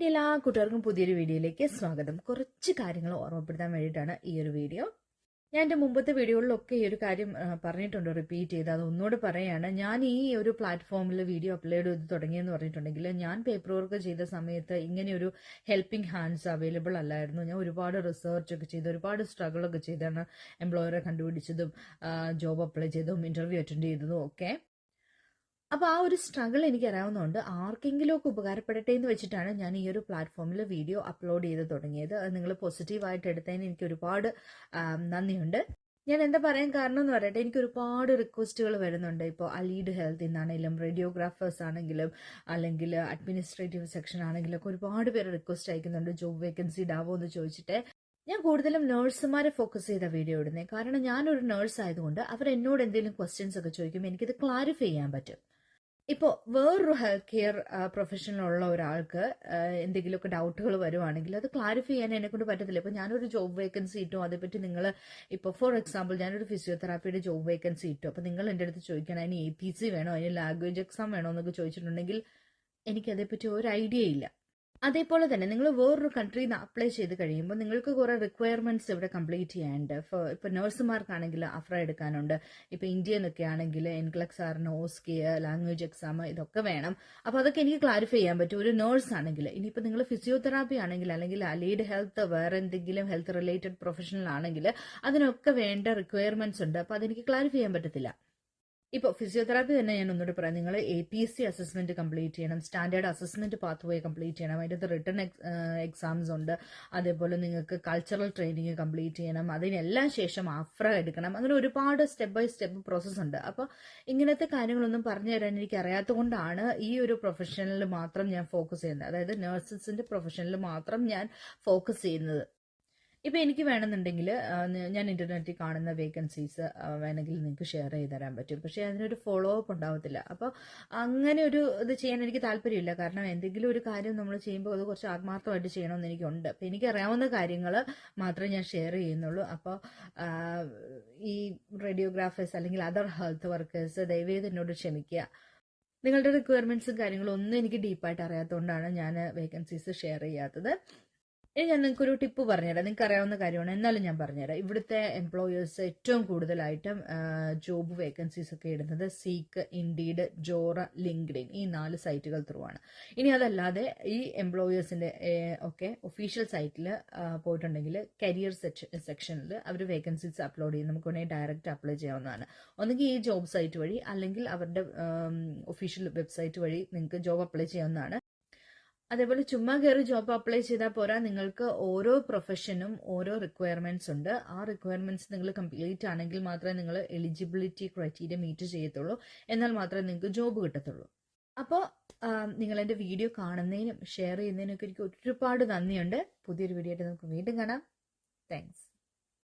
എല്ലാ കൂട്ടുകാർക്കും പുതിയൊരു വീഡിയോയിലേക്ക് സ്വാഗതം. കുറച്ച് കാര്യങ്ങൾ ഓർമ്മപ്പെടുത്താൻ വേണ്ടിയിട്ടാണ് ഈ ഒരു വീഡിയോ. ഞാൻ എൻ്റെ മുമ്പത്തെ വീഡിയോകളിലൊക്കെ ഈ ഒരു കാര്യം പറഞ്ഞിട്ടുണ്ട്, റിപ്പീറ്റ് ചെയ്ത് അത് ഒന്നുകൂടെ പറയുകയാണ്. ഞാൻ ഈ ഒരു പ്ലാറ്റ്ഫോമിൽ വീഡിയോ അപ്ലോഡ് ചെയ്ത് തുടങ്ങിയെന്ന് പറഞ്ഞിട്ടുണ്ടെങ്കിൽ ഞാൻ പേപ്പർ വർക്ക് ചെയ്ത സമയത്ത് ഇങ്ങനെയൊരു ഹെൽപ്പിംഗ് ഹാൻഡ്സ് അവൈലബിൾ അല്ലായിരുന്നു. ഞാൻ ഒരുപാട് റിസർച്ച് ഒക്കെ ചെയ്ത് ഒരുപാട് സ്ട്രഗിളൊക്കെ ചെയ്താണ് എംപ്ലോയറെ കണ്ടുപിടിച്ചതും ജോബ് അപ്ലൈ ചെയ്തതും ഇന്റർവ്യൂ അറ്റൻഡ് ചെയ്തതും ഒക്കെ. അപ്പോൾ ആ ഒരു സ്ട്രഗിൾ എനിക്ക് അറിയാവുന്നതുകൊണ്ട് ആർക്കെങ്കിലും ഒക്കെ ഉപകാരപ്പെടട്ടെ എന്ന് വെച്ചിട്ടാണ് ഞാൻ ഈ ഒരു പ്ലാറ്റ്ഫോമിൽ വീഡിയോ അപ്ലോഡ് ചെയ്ത് തുടങ്ങിയത്. അത് നിങ്ങൾ പോസിറ്റീവായിട്ട് എടുത്തതിന് എനിക്ക് ഒരുപാട് നന്ദിയുണ്ട്. ഞാൻ എന്താ പറയാൻ കാരണം എന്ന് പറയട്ടെ, എനിക്ക് ഒരുപാട് റിക്വസ്റ്റുകൾ വരുന്നുണ്ട്. ഇപ്പോൾ അലീഡ് ഹെൽത്തിൽ നിന്നാണെങ്കിലും റേഡിയോഗ്രാഫേഴ്സ് ആണെങ്കിലും അല്ലെങ്കിൽ അഡ്മിനിസ്ട്രേറ്റീവ് സെക്ഷൻ ആണെങ്കിലും ഒക്കെ ഒരുപാട് പേര് റിക്വസ്റ്റ് അയക്കുന്നുണ്ട്, ജോബ് വേക്കൻസി ഇടാവോ എന്ന് ചോദിച്ചിട്ട്. ഞാൻ കൂടുതലും നഴ്സുമാരെ ഫോക്കസ് ചെയ്ത വീഡിയോ ഇടുന്നത്. കാരണം ഞാനൊരു നഴ്സ് ആയതുകൊണ്ട് അവർ എന്നോട് എന്തെങ്കിലും ക്വസ്റ്റ്യൻസ് ഒക്കെ ചോദിക്കുമ്പോൾ എനിക്കിത് ക്ലാരിഫൈ ചെയ്യാൻ പറ്റും. ഇപ്പോൾ വേറൊരു ഹെൽത്ത് കെയർ പ്രൊഫഷനിലുള്ള ഒരാൾക്ക് എന്തെങ്കിലുമൊക്കെ ഡൗട്ടുകൾ വരുവാണെങ്കിൽ അത് ക്ലാരിഫൈ ചെയ്യാൻ എന്നെക്കൊണ്ട് പറ്റത്തില്ല. ഇപ്പോൾ ഞാനൊരു ജോബ് വേക്കൻസി ഇട്ടു, അതേപ്പറ്റി നിങ്ങൾ ഇപ്പോൾ ഫോർ എക്സാമ്പിൾ ഞാനൊരു ഫിസിയോതെറാപ്പിയുടെ ജോബ് വേക്കൻസി ഇട്ടു, അപ്പോൾ നിങ്ങൾ എൻ്റെ അടുത്ത് ചോദിക്കണം അതിന് APC വേണോ, അതിന് ലാംഗ്വേജ് എക്സാം വേണോ എന്നൊക്കെ ചോദിച്ചിട്ടുണ്ടെങ്കിൽ എനിക്കതേപ്പറ്റി ഒരു ഐഡിയ ഇല്ല. അതേപോലെ തന്നെ നിങ്ങൾ വേറൊരു കൺട്രിയിൽ നിന്ന് അപ്ലൈ ചെയ്ത് കഴിയുമ്പോൾ നിങ്ങൾക്ക് കുറേ റിക്വയർമെന്റ്സ് ഇവിടെ കംപ്ലീറ്റ് ചെയ്യാനുണ്ട്. ഇപ്പോൾ നഴ്സുമാർക്കാണെങ്കിൽ അഫ്ര എടുക്കാനുണ്ട്. ഇപ്പോൾ ഇന്ത്യനൊക്കെ ആണെങ്കിൽ എൻക്ലക്സ് ആറിന് OSCE ലാംഗ്വേജ് എക്സാം ഇതൊക്കെ വേണം. അപ്പോൾ അതൊക്കെ എനിക്ക് ക്ലാരിഫൈ ചെയ്യാൻ പറ്റും ഒരു നേഴ്സ് ആണെങ്കിൽ. ഇനിയിപ്പോൾ നിങ്ങൾ ഫിസിയോതെറാപ്പി ആണെങ്കിൽ അല്ലെങ്കിൽ അലീഡ് ഹെൽത്ത് വേറെ എന്തെങ്കിലും ഹെൽത്ത് റിലേറ്റഡ് പ്രൊഫഷണൽ ആണെങ്കിൽ അതിനൊക്കെ വേണ്ട റിക്വയർമെന്റ്സ് ഉണ്ട്. അപ്പോൾ അതെനിക്ക് ക്ലാരിഫൈ ചെയ്യാൻ പറ്റത്തില്ല. ഇപ്പോൾ ഫിസിയോതെറാപ്പി തന്നെ ഞാൻ ഒന്നുകൂടി പറയാം. നിങ്ങൾ APC അസസ്മെന്റ് കംപ്ലീറ്റ് ചെയ്യണം, സ്റ്റാൻഡേർഡ് അസസ്മെന്റ് പാത്ത് വേ കംപ്ലീറ്റ് ചെയ്യണം, അതിൻ്റെ റിട്ടേൺ എക്സാംസ് ഉണ്ട്. അതേപോലെ നിങ്ങൾക്ക് കൾച്ചറൽ ട്രെയിനിങ് കംപ്ലീറ്റ് ചെയ്യണം, അതിനെല്ലാം ശേഷം അഫ്ര എടുക്കണം. അങ്ങനെ ഒരുപാട് സ്റ്റെപ്പ് ബൈ സ്റ്റെപ്പ് പ്രോസസ്സ് ഉണ്ട്. അപ്പോൾ ഇങ്ങനത്തെ കാര്യങ്ങളൊന്നും പറഞ്ഞു തരാൻ എനിക്ക് അറിയാത്തതുകൊണ്ടാണ് ഈ ഒരു പ്രൊഫഷനിൽ മാത്രം ഞാൻ ഫോക്കസ് ചെയ്യുന്നത്. അതായത് നഴ്സസിന്റെ പ്രൊഫഷനിൽ മാത്രം ഞാൻ ഫോക്കസ് ചെയ്യുന്നത്. ഇപ്പൊ എനിക്ക് വേണമെന്നുണ്ടെങ്കിൽ ഞാൻ ഇന്റർനെറ്റിൽ കാണുന്ന വേക്കൻസീസ് വേണമെങ്കിൽ നിങ്ങൾക്ക് ഷെയർ ചെയ്ത് തരാൻ പറ്റും. പക്ഷെ അതിനൊരു ഫോളോ അപ്പ് ഉണ്ടാവത്തില്ല. അപ്പോൾ അങ്ങനെ ഒരു ഇത് ചെയ്യാൻ എനിക്ക് താല്പര്യമില്ല. കാരണം എന്തെങ്കിലും ഒരു കാര്യം നമ്മൾ ചെയ്യുമ്പോൾ അത് കുറച്ച് ആത്മാർത്ഥമായിട്ട് ചെയ്യണമെന്ന് എനിക്കുണ്ട്. അപ്പം എനിക്കറിയാവുന്ന കാര്യങ്ങൾ മാത്രമേ ഞാൻ ഷെയർ ചെയ്യുന്നുള്ളൂ. അപ്പോൾ ഈ റേഡിയോഗ്രാഫേഴ്സ് അല്ലെങ്കിൽ അതർ ഹെൽത്ത് വർക്കേഴ്സ് ദയവേത് എന്നോട് ക്ഷമിക്കുക. നിങ്ങളുടെ റിക്വയർമെന്റ്സും കാര്യങ്ങളും ഒന്നും എനിക്ക് ഡീപ്പായിട്ട് അറിയാത്തതുകൊണ്ടാണ് ഞാൻ വേക്കൻസീസ് ഷെയർ ചെയ്യാത്തത്. ഇനി ഞാൻ നിങ്ങൾക്കൊരു ടിപ്പ് പറഞ്ഞുതരാം. നിങ്ങൾക്ക് അറിയാവുന്ന കാര്യമാണ്, എന്നാലും ഞാൻ പറഞ്ഞുതരാം. ഇവിടുത്തെ എംപ്ലോയേഴ്സ് ഏറ്റവും കൂടുതലായിട്ടും ജോബ് വേക്കൻസീസ് ഒക്കെ ഇടുന്നത് സീക്ക്, ഇൻഡീഡ്, ജോറ, ലിങ്ക്ഡിൻ ഈ 4 സൈറ്റുകൾ ത്രൂ ആണ്. ഇനി അതല്ലാതെ ഈ എംപ്ലോയേഴ്സിന്റെ ഒക്കെ ഒഫീഷ്യൽ സൈറ്റിൽ പോയിട്ടുണ്ടെങ്കിൽ കരിയർ സെക്ഷനിൽ അവർ വേക്കൻസീസ് അപ്ലോഡ് ചെയ്യും. നമുക്ക് വേണമെങ്കിൽ ഡയറക്റ്റ് അപ്ലൈ ചെയ്യാവുന്നതാണ്. ഒന്നുകിൽ ഈ ജോബ് സൈറ്റ് വഴി അല്ലെങ്കിൽ അവരുടെ ഒഫീഷ്യൽ വെബ്സൈറ്റ് വഴി നിങ്ങൾക്ക് ജോബ് അപ്ലൈ ചെയ്യാവുന്നതാണ്. അതേപോലെ ചുമ്മാ കയറി ജോബ് അപ്ലൈ ചെയ്താൽ പോരാ, നിങ്ങൾക്ക് ഓരോ പ്രൊഫഷനും ഓരോ റിക്വയർമെന്റ്സ് ഉണ്ട്. ആ റിക്വയർമെന്റ്സ് നിങ്ങൾ കംപ്ലീറ്റ് ആണെങ്കിൽ മാത്രമേ നിങ്ങൾ എലിജിബിലിറ്റി ക്രൈറ്റീരിയ മീറ്റ് ചെയ്യത്തുള്ളൂ. എന്നാൽ മാത്രമേ നിങ്ങൾക്ക് ജോബ് കിട്ടത്തുള്ളൂ. അപ്പോൾ നിങ്ങൾ എൻ്റെ വീഡിയോ കാണുന്നതിനും ഷെയർ ചെയ്യുന്നതിനൊക്കെ എനിക്ക് ഒരുപാട് നന്ദിയുണ്ട്. പുതിയൊരു വീഡിയോ ആയിട്ട് നമുക്ക് വീണ്ടും കാണാം. താങ്ക്സ്.